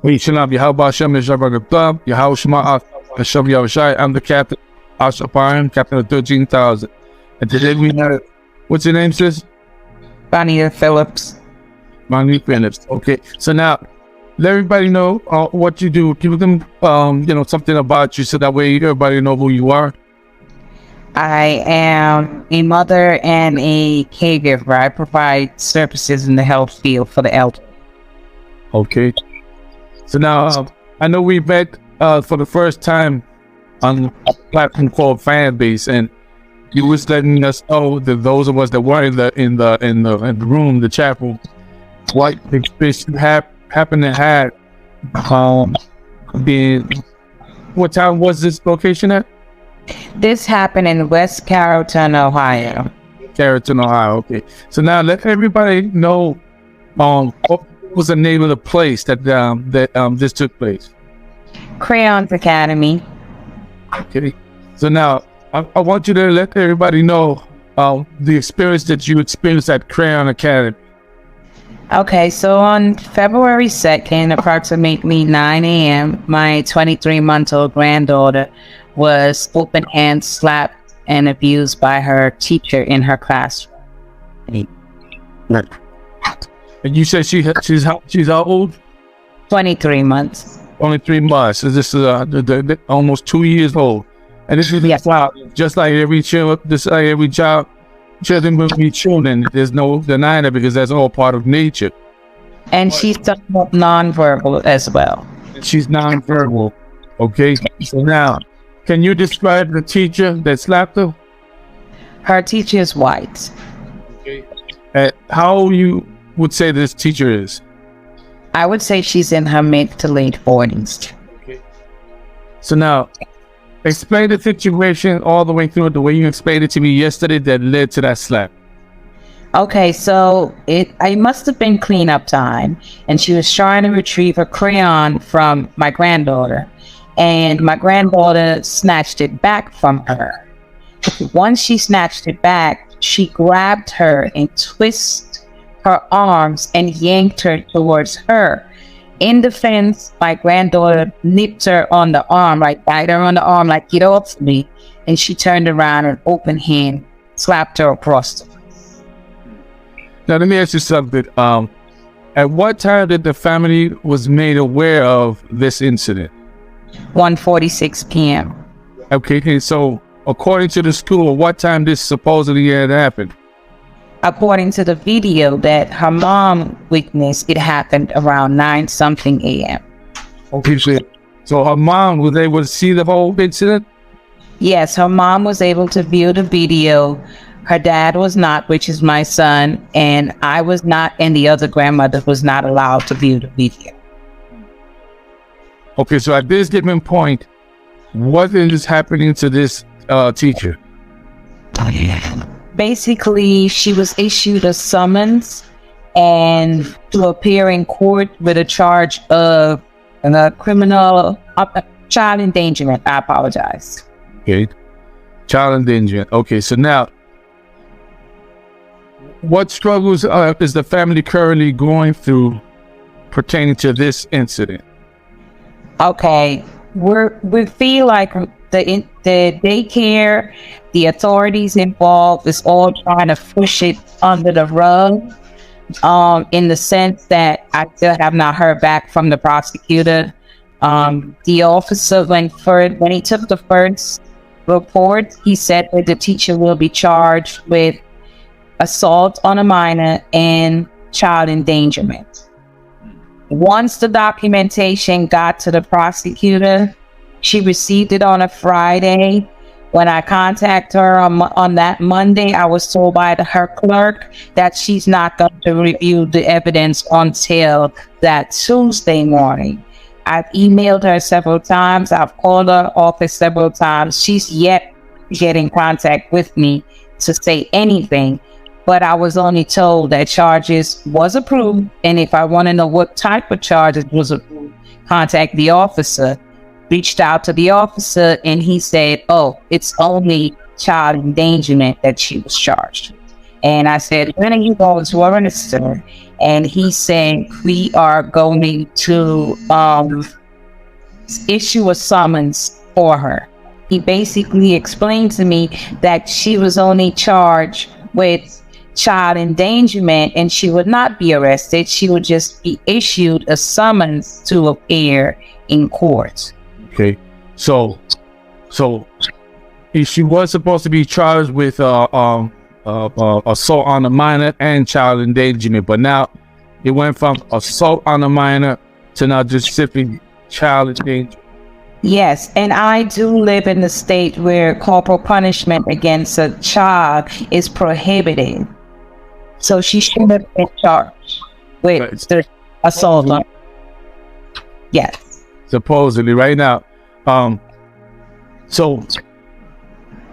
Shalom, Yahweh Hashem, Yahweh Yahweh Shema, Hashem Yahushai. I'm the captain, Ashaparim, captain of 13,000. And today we have, what's your name, sis? Bonnie Phillips. Bonnie Phillips. Okay, so now let everybody know what you do. Give them, something about you, so that way everybody know who you are. I am a mother and a caregiver. I provide services in the health field for the elderly. Okay. So now, I know we met for the first time on a platform called Fanbase, and you was letting us know that those of us that were in the room, the chat room, what experience you happened to have. What time was this location at? This happened in West Carrollton, Ohio. Carrollton, Ohio. Okay. So now let everybody know what was the name of the place that this took place. Crayons Academy. Okay. So now I want you to let everybody know the experience that you experienced at Crayon Academy. Okay, so on February 2nd, approximately 9 a.m., my 23-month-old granddaughter was open-hand slapped and abused by her teacher in her classroom. And you said she's how old? 23 months. Only 3 months. So this is almost 2 years old. And this is just like every child, children will be children. There's no denying it, because that's all part of nature. And she's somewhat nonverbal as well. She's nonverbal. Okay. So now, can you describe the teacher that slapped her? Her teacher is white. Okay. How you would say this teacher is? I would say she's in her mid to late 40s. Okay. So now, explain the situation all the way through the way you explained it to me yesterday that led to that slap. Okay, so it must have been cleanup time, and she was trying to retrieve a crayon from my granddaughter, and my granddaughter snatched it back from her. Once she snatched it back, she grabbed her and twisted her arms and yanked her towards her. In defense, my granddaughter nipped her on the arm, bite her on the arm, get off me. And she turned around and open hand slapped her across the face. Now, let me ask you something. At what time did the family was made aware of this incident? 1:46 p.m. Okay, so according to the school, what time this supposedly had happened? According to the video that her mom witnessed, it happened around 9-something a.m. Okay, so her mom was able to see the whole incident? Yes, her mom was able to view the video. Her dad was not, which is my son, and I was not, and the other grandmother was not allowed to view the video. Okay, so at this given point, what is happening to this teacher? Basically, she was issued a summons and to appear in court with a charge of criminal child endangerment. I apologize. Okay, child endangerment. Okay, so now, what struggles is the family currently going through pertaining to this incident? Okay, we feel like the daycare, the authorities involved is all trying to push it under the rug, in the sense that I still have not heard back from the prosecutor. The officer, when he took the first report, he said that the teacher will be charged with assault on a minor and child endangerment. Once the documentation got to the prosecutor, she received it on a Friday. When I contacted her on that Monday, I was told by her clerk that she's not going to review the evidence until that Tuesday morning. I've emailed her several times. I've called her office several times. She's yet to get in contact with me to say anything. But I was only told that charges was approved. And if I want to know what type of charges was approved, contact the officer. Reached out to the officer, and he said, oh, it's only child endangerment that she was charged with. And I said, when are you going to register? and he said we are going to issue a summons for her. He basically explained to me that she was only charged with child endangerment and she would not be arrested. She would just be issued a summons to appear in court. Okay, so she was supposed to be charged with assault on a minor and child endangerment, but now it went from assault on a minor to now just simply child endangerment. Yes, and I do live in the state where corporal punishment against a child is prohibited. So she should have been charged with the assault on. Yes. Supposedly, right now. So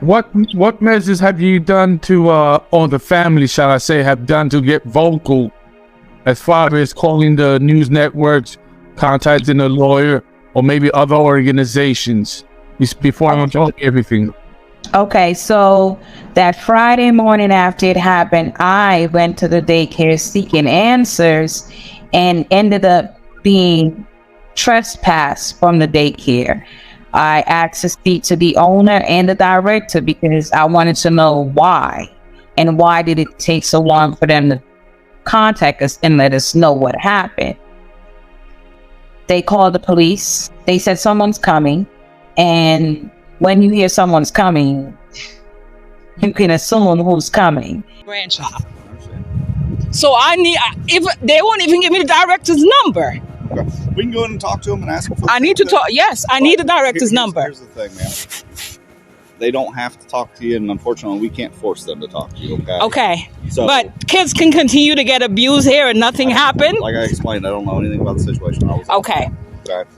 what measures have you done to or the family, shall I say, have done to get vocal as far as calling the news networks, contacting a lawyer, or maybe other organizations before I talk everything? Okay, so that Friday morning after it happened, I went to the daycare seeking answers and ended up being trespassed from the daycare. I asked to speak to the owner and the director because I wanted to know why, and why did it take so long for them to contact us and let us know what happened. They called the police. They said someone's coming, and when you hear someone's coming, you can assume who's coming. Grandchild. So if they won't even give me the director's number. Okay. We can go in and talk to him and ask him for I need to talk. Yes, I need the director's number. Here's the thing, man. They don't have to talk to you, and unfortunately, we can't force them to talk to you. Okay. Okay. So, but kids can continue to get abused here and nothing happened. Like I explained, I don't know anything about the situation. Okay.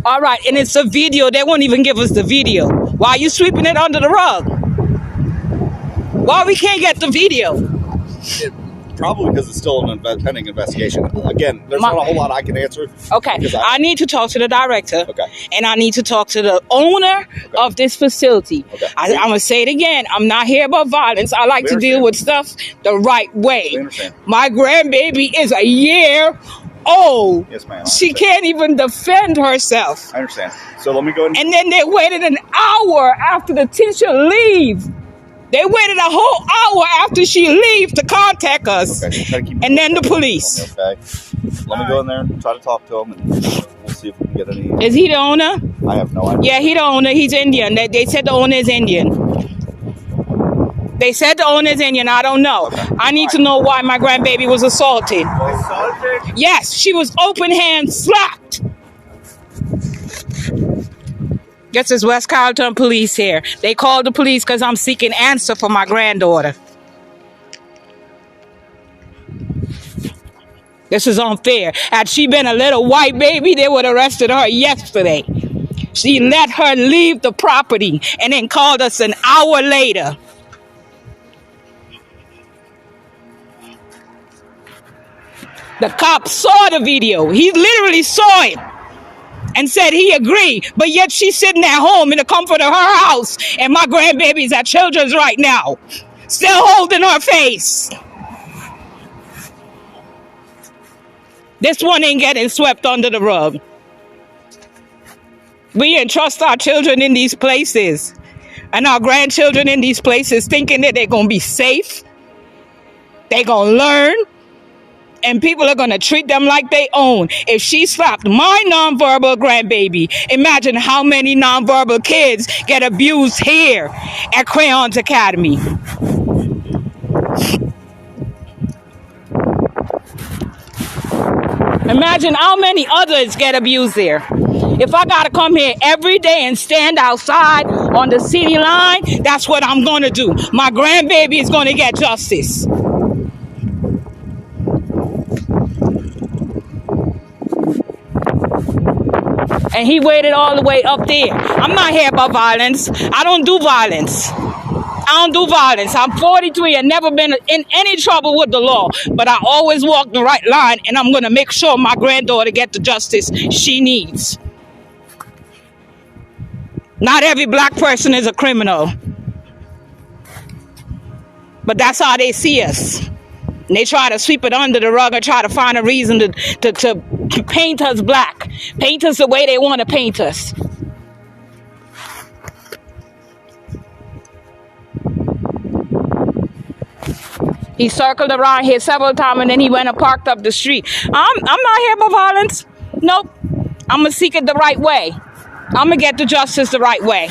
All right, and it's a video. They won't even give us the video. Why are you sweeping it under the rug? Why we can't get the video? Probably because it's still an pending investigation. Again, there's not a whole lot I can answer. Okay, I need to talk to the director. Okay. And I need to talk to the owner of this facility. Okay. I'm going to say it again. I'm not here about violence. I like to deal with stuff the right way. We understand. My grandbaby is a year old. Yes, ma'am. She can't even defend herself. I understand. So let me go ahead and then they waited an hour after the teacher leave. They waited a whole hour after she leave to contact us. Okay. And then the police. Okay. Let me go in there and try to talk to him, and we'll see if we can get any. Is he the owner? I have no idea. Yeah, he the owner. He's Indian. They said the owner is Indian. They said the owner is Indian. I don't know. Okay. I need to know why my grandbaby was assaulted. Assaulted? Yes, she was open hand slapped. This is West Carrollton police here. They called the police because I'm seeking answer for my granddaughter. This is unfair. Had she been a little white baby, they would have arrested her yesterday. She let her leave the property and then called us an hour later. The cop saw the video. He literally saw it and said he agreed, but yet she's sitting at home in the comfort of her house, and my grandbaby's at Children's right now, still holding her face. This one ain't getting swept under the rug. We entrust our children in these places and our grandchildren in these places thinking that they're going to be safe, they're going to learn, and people are going to treat them like they own. If she slapped my nonverbal grandbaby, imagine how many nonverbal kids get abused here at Crayons Academy. Imagine how many others get abused there. If I got to come here every day and stand outside on the city line, that's what I'm going to do. My grandbaby is going to get justice. And he waited all the way up there. I'm not here about violence. I don't do violence. I don't do violence. I'm 43 and never been in any trouble with the law. But I always walk the right line, and I'm going to make sure my granddaughter gets the justice she needs. Not every black person is a criminal. But that's how they see us. And they try to sweep it under the rug or try to find a reason to paint us black. Paint us the way they want to paint us. He circled around here several times and then he went and parked up the street. I'm not here for violence. Nope. I'm going to seek it the right way. I'm going to get the justice the right way.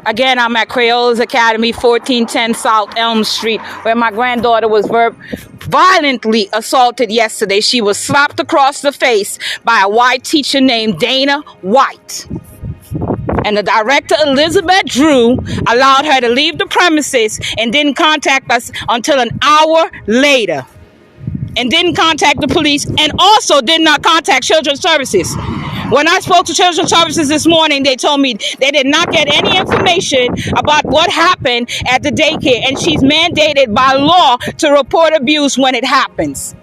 Again, I'm at Crayolas Academy, 1410 South Elm Street, where my granddaughter was violently assaulted yesterday. She was slapped across the face by a white teacher named Dana White. And the director, Elizabeth Drew, allowed her to leave the premises and didn't contact us until an hour later. And didn't contact the police and also did not contact Children's Services. When I spoke to Children's Services this morning, they told me they did not get any information about what happened at the daycare, and she's mandated by law to report abuse when it happens.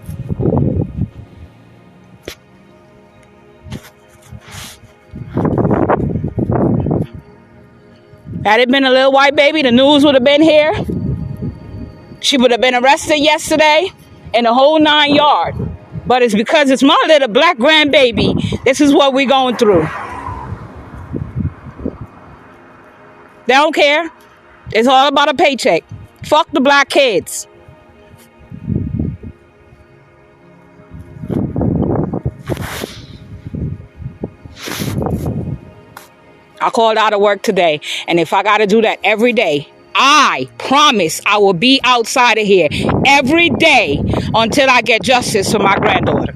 Had it been a little white baby, the news would have been here. She would have been arrested yesterday and the whole 9 yards. But it's because it's my little black grandbaby. This is what we're going through. They don't care. It's all about a paycheck. Fuck the black kids. I called out of work today. And if I got to do that every day, I promise I will be outside of here every day until I get justice for my granddaughter.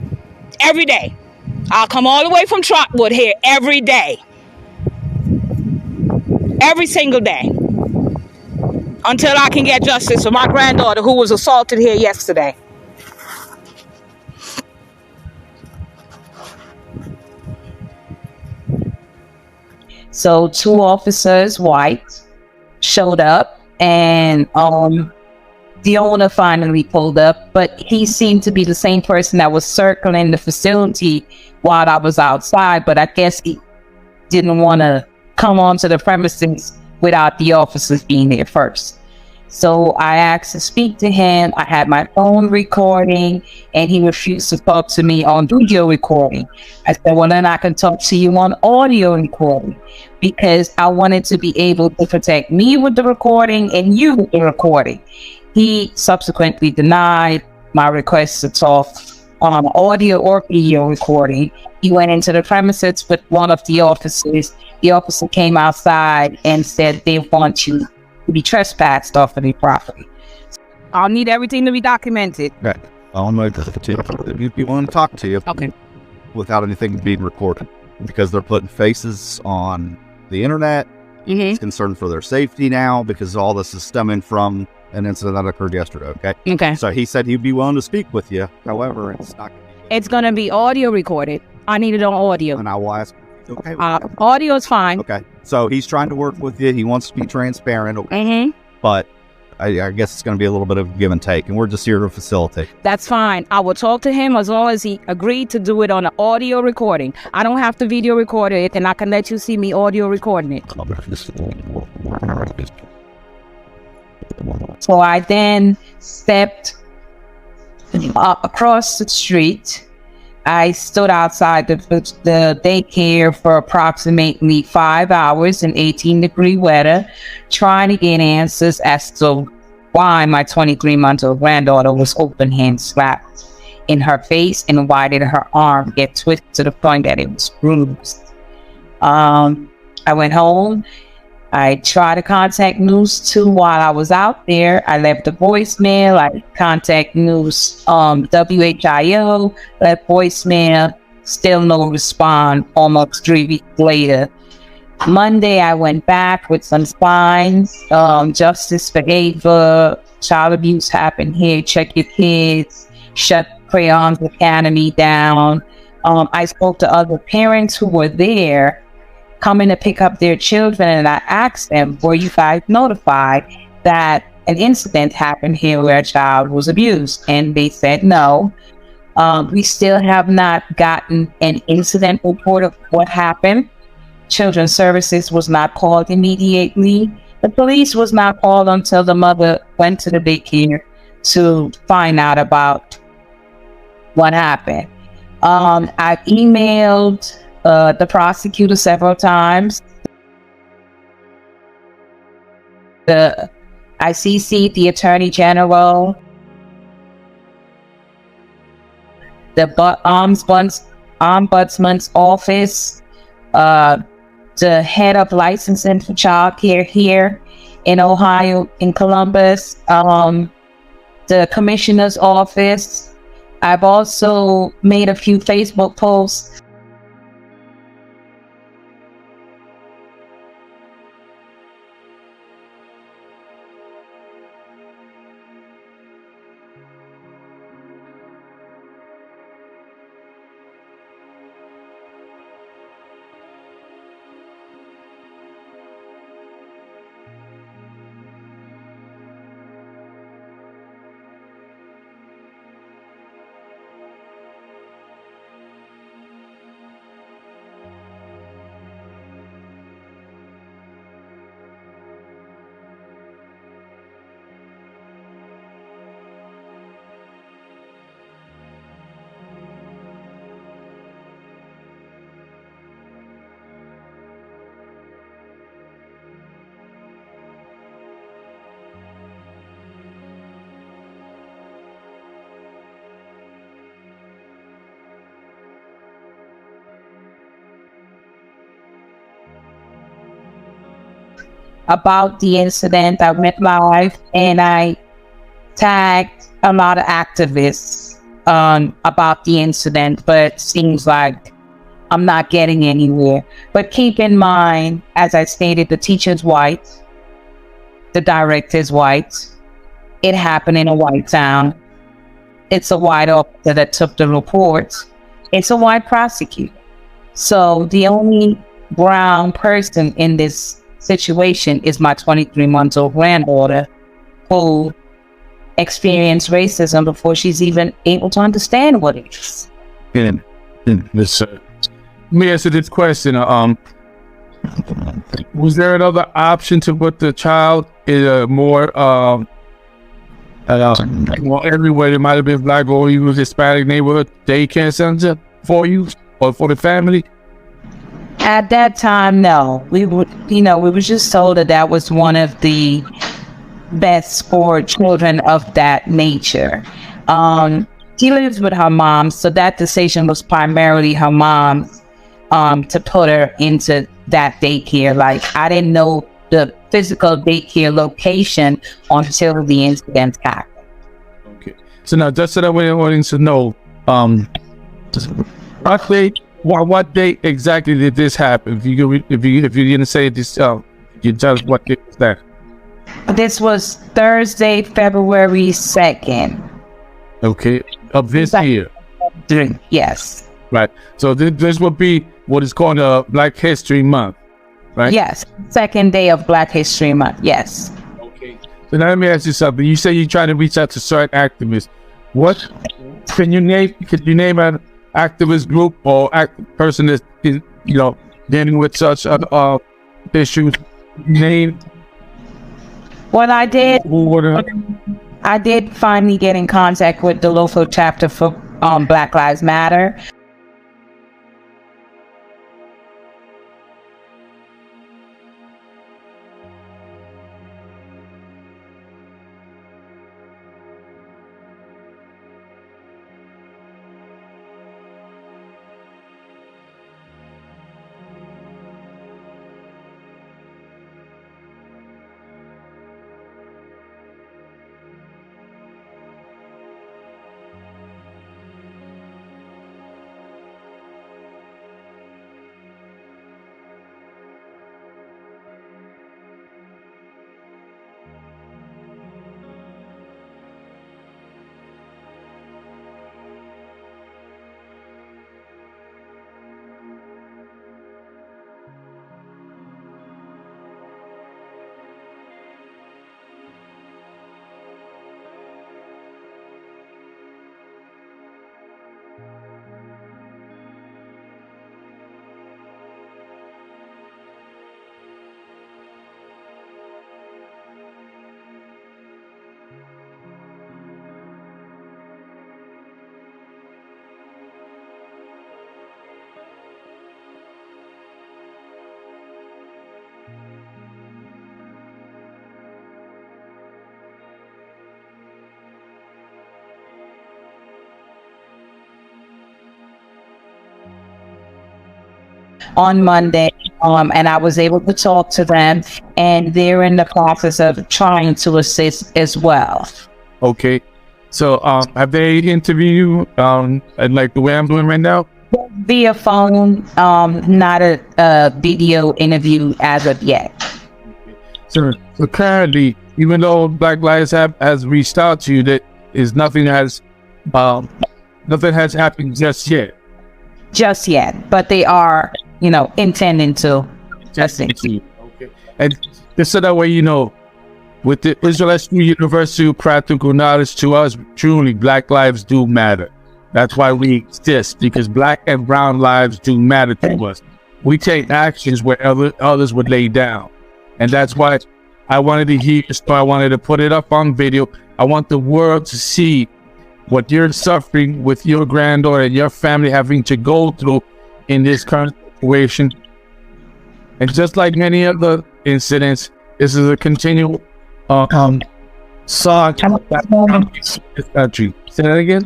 Every day. I'll come all the way from Trotwood here every day. Every single day. Until I can get justice for my granddaughter who was assaulted here yesterday. So 2 officers, white, showed up, and the owner finally pulled up, but he seemed to be the same person that was circling the facility while I was outside, but I guess he didn't want to come onto the premises without the officers being there first. So I asked to speak to him. I had my phone recording, and he refused to talk to me on video recording. I said, well, then I can talk to you on audio recording, because I wanted to be able to protect me with the recording and you with the recording. He subsequently denied my request to talk on audio or video recording. He went into the premises with one of the officers. The officer came outside and said they want you to be trespassed off of their property. I'll need everything to be documented. Okay. I'll make this if you want to talk to you. Okay. Without anything being recorded, because they're putting faces on the internet. Mm-hmm. He's concerned for their safety now because all this is stemming from an incident that occurred yesterday. Okay. Okay. So he said he'd be willing to speak with you. However, it's not going to be. It's going to be audio recorded. I need it on audio. And I will ask. Okay. Audio is fine. Okay. So he's trying to work with you. He wants to be transparent. Mm-hmm. But I guess it's going to be a little bit of give and take, and we're just here to facilitate. That's fine. I will talk to him as long as he agreed to do it on an audio recording. I don't have to video record it, and I can let you see me audio recording it. So I then stepped across the street. I stood outside the daycare for approximately 5 hours in 18-degree weather, trying to get answers as to why my 23-month-old granddaughter was open-hand slapped in her face and why did her arm get twisted to the point that it was bruised. I went home. I tried to contact News 2 while I was out there. I left a voicemail. I contacted News WHIO, left voicemail, still no response almost 3 weeks later. Monday, I went back with some signs. Justice for Ava, child abuse happened here, check your kids, shut Crayons Academy down. I spoke to other parents who were there coming to pick up their children, and I asked them, were you guys notified that an incident happened here where a child was abused? And they said no. We still have not gotten an incident report of what happened. Children's Services was not called immediately. The police was not called until the mother went to the daycare to find out about what happened. I've emailed the prosecutor several times. I CC'd the Attorney General, the Ombudsman's office, the head of licensing for childcare here in Ohio, in Columbus, the commissioner's office. I've also made a few Facebook posts. About the incident. I went live and I tagged a lot of activists about the incident, but seems like I'm not getting anywhere. But keep in mind, as I stated, the teacher's white, the director's white. It happened in a white town. It's a white officer that took the report. It's a white prosecutor. So the only brown person in this situation is my 23-month-old granddaughter, who experienced racism before she's even able to understand what it is. Let me answer this question. Was there another option to put the child in a more well, everywhere it might have been black or even Hispanic neighborhood daycare center for you or for the family? At that time, no. We were just told that was one of the best for children of that nature. She lives with her mom, so that decision was primarily her mom's, to put her into that daycare. Like, I didn't know the physical daycare location until the incident happened. Okay. So now, just so that we're wanting to know, what date exactly did this happen? If you didn't say this, you tell us what date was that? This was Thursday, February 2nd. Okay, of this year. Yes. Right. So this will be what is called a Black History Month, right? Yes. Second day of Black History Month. Yes. Okay. So now let me ask you something. You say you're trying to reach out to certain activists. What can you name? Could you name an activist group or person that's dealing with such issues? Name. Well, I did finally get in contact with the local chapter for Black Lives Matter. on Monday, and I was able to talk to them, and they're in the process of trying to assist as well. Okay. So, have they interviewed you, and like the way I'm doing right now? Via phone, not a video interview as of yet. So currently, even though Black Lives has reached out to you, that is nothing has happened just yet. Just yet, but they are, intending to. Okay. And just so that way, with the Israel Universal Practical Knowledge, to us, truly, Black lives do matter. That's why we exist, because Black and brown lives do matter to us. We take actions where others would lay down. And that's why I wanted to hear, so I wanted to put it up on video. I want the world to see what you're suffering with your granddaughter and your family having to go through in this current situation. And just like many other incidents, this is a continual saga in this country. Say that again?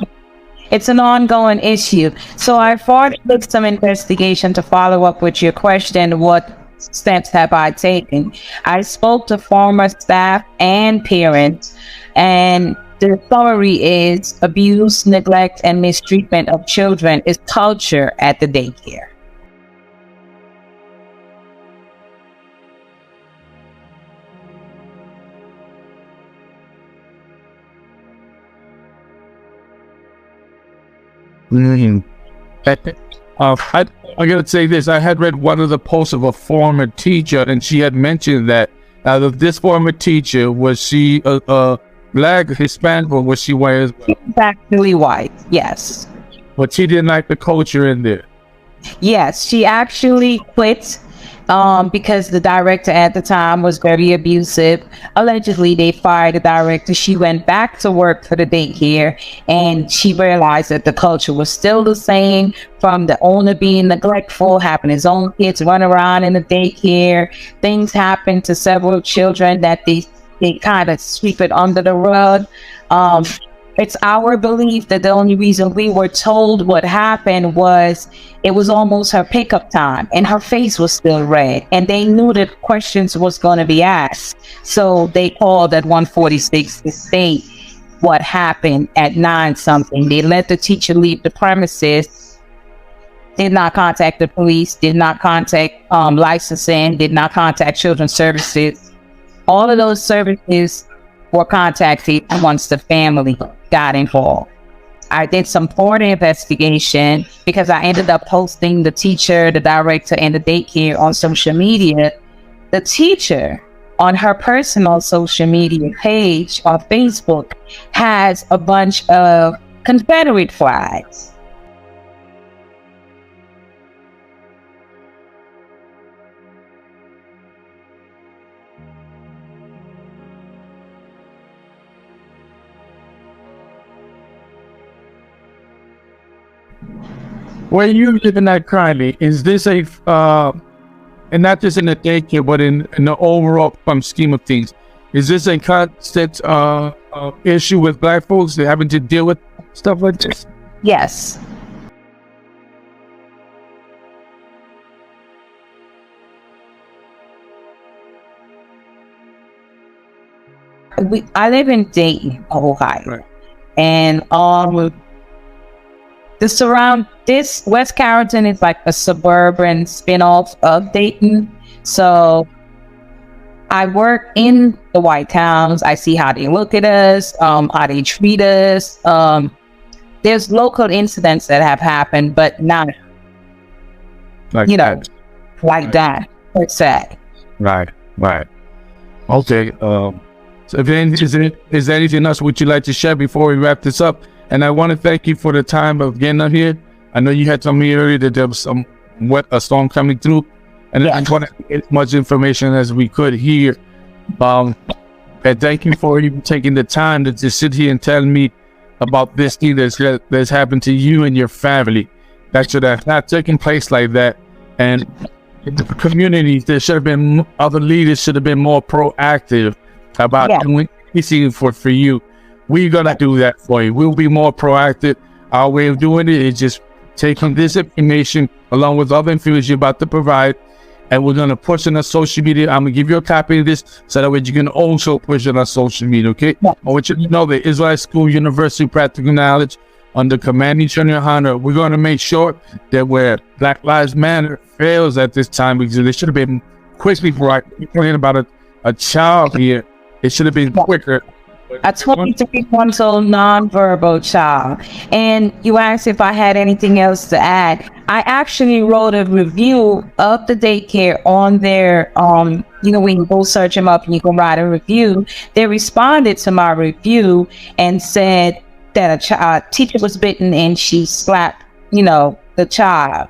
It's an ongoing issue. So I thought with some investigation to follow up with your question, what steps have I taken? I spoke to former staff and parents, and the summary is abuse, neglect, and mistreatment of children is culture at the daycare. I gotta say this. I had read one of the posts of a former teacher, and she had mentioned that this former teacher, was she a Black, Hispanic, or was she white as well? She's actually white, yes. But she didn't like the culture in there. Yes, she actually quit because the director at the time was very abusive. Allegedly, they fired the director. She went back to work for the daycare, and she realized that the culture was still the same, from the owner being neglectful, having his own kids run around in the daycare. Things happened to several children that they kind of sweep it under the rug. It's our belief that the only reason we were told what happened was it was almost her pickup time and her face was still red, and they knew that questions was going to be asked. So they called at 146 to state what happened at 9 something. They let the teacher leave the premises, did not contact the police, did not contact licensing, did not contact children's services. All of those services were contacted once the family got involved. I did some further investigation because I ended up posting the teacher, the director, and the daycare on social media. The teacher, on her personal social media page on Facebook, has a bunch of Confederate flags. Where you living at currently, is this a, and not just in the daycare, but in the overall scheme of things, is this a constant issue with Black folks that having to deal with stuff like this? Yes. I live in Dayton, Ohio, Right. and this West Carrollton is like a suburban spinoff of Dayton. So I work in the white towns. I see how they look at us, how they treat us. There's local incidents that have happened, but not Like that. Like that per se. Right. Okay. So if is there anything else would you like to share before we wrap this up? And I want to thank you for the time of getting up here. I know you had told me earlier that there was a storm coming through, and I want to get as much information as we could here. And thank you for even taking the time to just sit here and tell me about this thing that's happened to you and your family. That should have not taken place like that. And in the communities, there should have been other leaders should have been more proactive about doing anything for you. We're gonna do that for you. We'll be more proactive. Our way of doing it is just taking this information along with other information you're about to provide, and we're going to push it on social media. I'm going to give you a copy of this so that way you can also push it on social media, okay? I want you to know the Israelite School University of Practical Knowledge under Commanding General Hunter, we're going to make sure that where Black Lives Matter fails at this time, because they should have been quickly brought, complaining about a child here, it should have been quicker. A 23-month-old nonverbal child. And you asked if I had anything else to add. I actually wrote a review of the daycare on their, when you go search them up and you can write a review. They responded to my review and said that a teacher was bitten and she slapped, the child.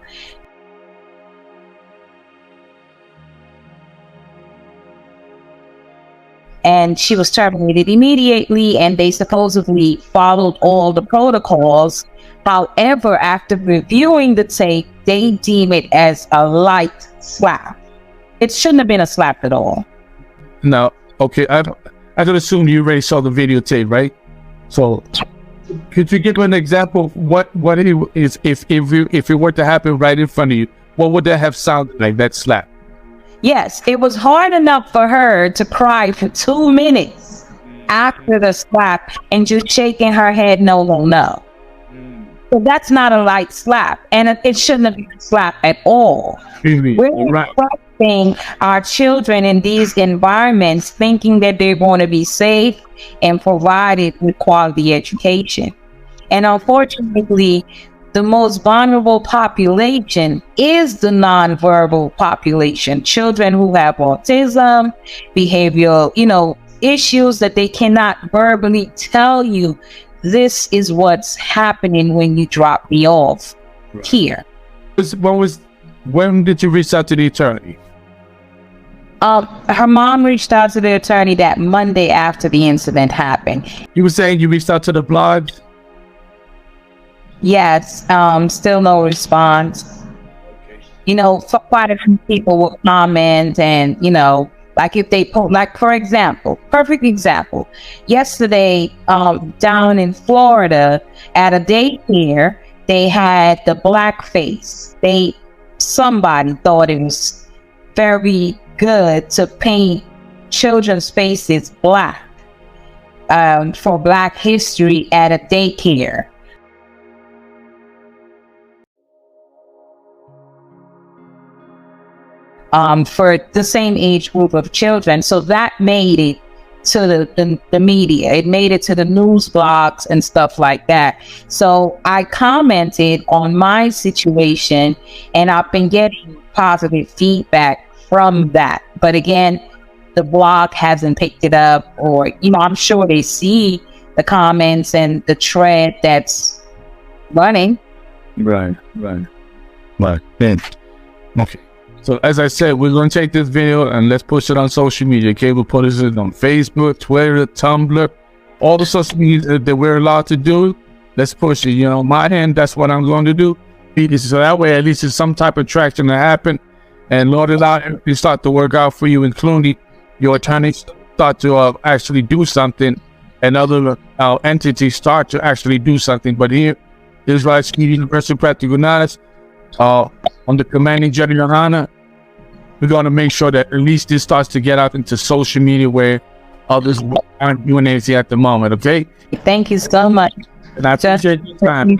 And she was terminated immediately, and they supposedly followed all the protocols. However, after reviewing the tape, they deem it as a light slap. It shouldn't have been a slap at all. No, okay, I could assume you already saw the videotape, right? So, could you give an example of what it is if it were to happen right in front of you? What would that have sounded like, that slap? Yes, it was hard enough for her to cry for 2 minutes after the slap and just shaking her head no. So that's not a light slap, and it shouldn't have been a slap at all. We're instructing our children in these environments thinking that they're going to be safe and provided with quality education. And unfortunately, the most vulnerable population is the nonverbal population. Children who have autism, behavioral, issues that they cannot verbally tell you, this is what's happening when you drop me off here. When did you reach out to the attorney? Her mom reached out to the attorney that Monday after the incident happened. You were saying you reached out to the blog? Yes, still no response. Quite a few people will comment and, like if they post, like for example, perfect example, yesterday, down in Florida at a daycare, they had the black face. Somebody thought it was very good to paint children's faces black, for Black History at a daycare. For the same age group of children. So that made it to the media. It made it to the news blogs and stuff like that. So I commented on my situation, and I've been getting positive feedback from that. But again, the blog hasn't picked it up, or, I'm sure they see the comments and the thread that's running. Right. Okay. So as I said, we're going to take this video and let's push it on social media, okay? We'll put it on Facebook, Twitter, Tumblr, all the social media that we're allowed to do. Let's push it. My hand, that's what I'm going to do. So that way, at least there's some type of traction to happen. And Lord allow everything start to work out for you, including your attorneys start to actually do something, and other entities start to actually do something. But here, Israelite School University of Practical Knowledge, under Commanding General Hunter, we're going to make sure that at least this starts to get out into social media where others aren't doing anything at the moment, okay? Thank you so much. And I appreciate your time.